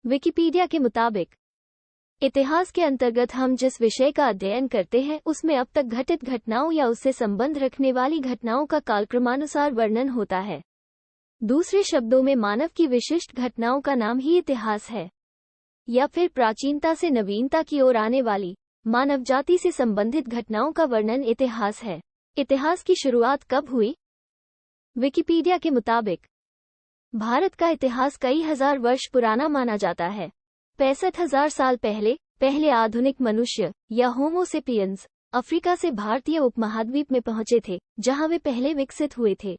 Wikipedia के मुताबिक, इतिहास के अंतर्गत हम जिस विषय का अध्ययन करते हैं उसमें अब तक घटित घटनाओं या उससे संबंध रखने वाली घटनाओं का कालक्रमानुसार वर्णन होता है। दूसरे शब्दों में मानव की विशिष्ट घटनाओं का नाम ही इतिहास है, या फिर प्राचीनता से नवीनता की ओर आने वाली मानव जाति से संबंधित घटनाओं का वर्णन इतिहास है। इतिहास की शुरुआत कब हुई? विकिपीडिया के मुताबिक, भारत का इतिहास कई हजार वर्ष पुराना माना जाता है। 65,000 साल पहले आधुनिक मनुष्य या होमो सेपियंस अफ्रीका से भारतीय उपमहाद्वीप में पहुंचे थे, जहां वे पहले विकसित हुए थे।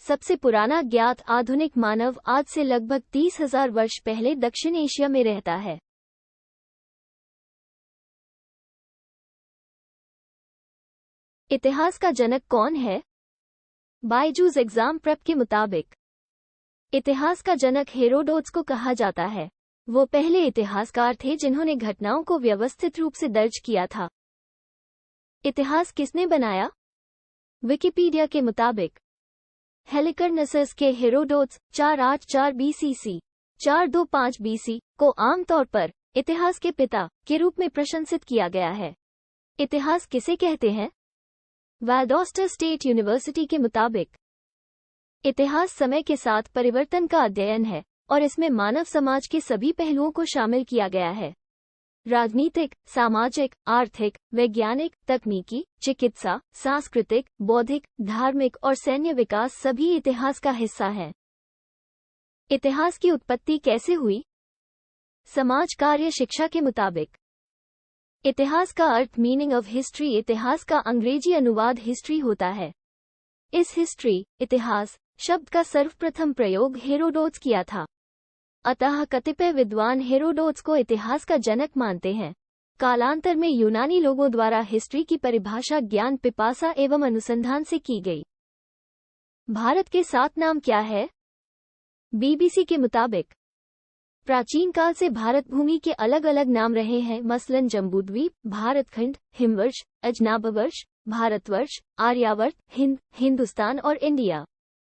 सबसे पुराना ज्ञात आधुनिक मानव आज से लगभग 30,000 वर्ष पहले दक्षिण एशिया में रहता है। इतिहास का जनक कौन है? बायजूस एग्जाम प्रेप के मुताबिक, इतिहास का जनक हेरोडोट्स को कहा जाता है। वो पहले इतिहासकार थे जिन्होंने घटनाओं को व्यवस्थित रूप से दर्ज किया था। इतिहास किसने बनाया? विकिपीडिया के मुताबिक, हेलिकर्नसस के हेरोडोट्स 484 बीसीसी 425 बीसी को आमतौर पर इतिहास के पिता के रूप में प्रशंसित किया गया है। इतिहास किसे कहते हैं? वैलडोस्टर स्टेट यूनिवर्सिटी के मुताबिक, इतिहास समय के साथ परिवर्तन का अध्ययन है और इसमें मानव समाज के सभी पहलुओं को शामिल किया गया है। राजनीतिक, सामाजिक, आर्थिक, वैज्ञानिक, तकनीकी, चिकित्सा, सांस्कृतिक, बौद्धिक, धार्मिक और सैन्य विकास सभी इतिहास का हिस्सा हैं। इतिहास की उत्पत्ति कैसे हुई? समाज कार्य शिक्षा के मुताबिक, इतिहास का अर्थ मीनिंग ऑफ हिस्ट्री इतिहास का अंग्रेजी अनुवाद हिस्ट्री होता है। इस हिस्ट्री इतिहास शब्द का सर्वप्रथम प्रयोग हेरोडोट्स किया था। अतः कतिपय विद्वान हेरोडोट्स को इतिहास का जनक मानते हैं। कालांतर में यूनानी लोगों द्वारा हिस्ट्री की परिभाषा ज्ञान पिपासा एवं अनुसंधान से की गई। भारत के 7 नाम क्या है? बीबीसी के मुताबिक, प्राचीन काल से भारत भूमि के अलग अलग नाम रहे हैं, मसलन जम्बूद्वीप, भारतखंड, हिमवर्ष, अजनाबवर्ष, भारतवर्ष, आर्यावर्त, हिंद, हिंदुस्तान और इंडिया।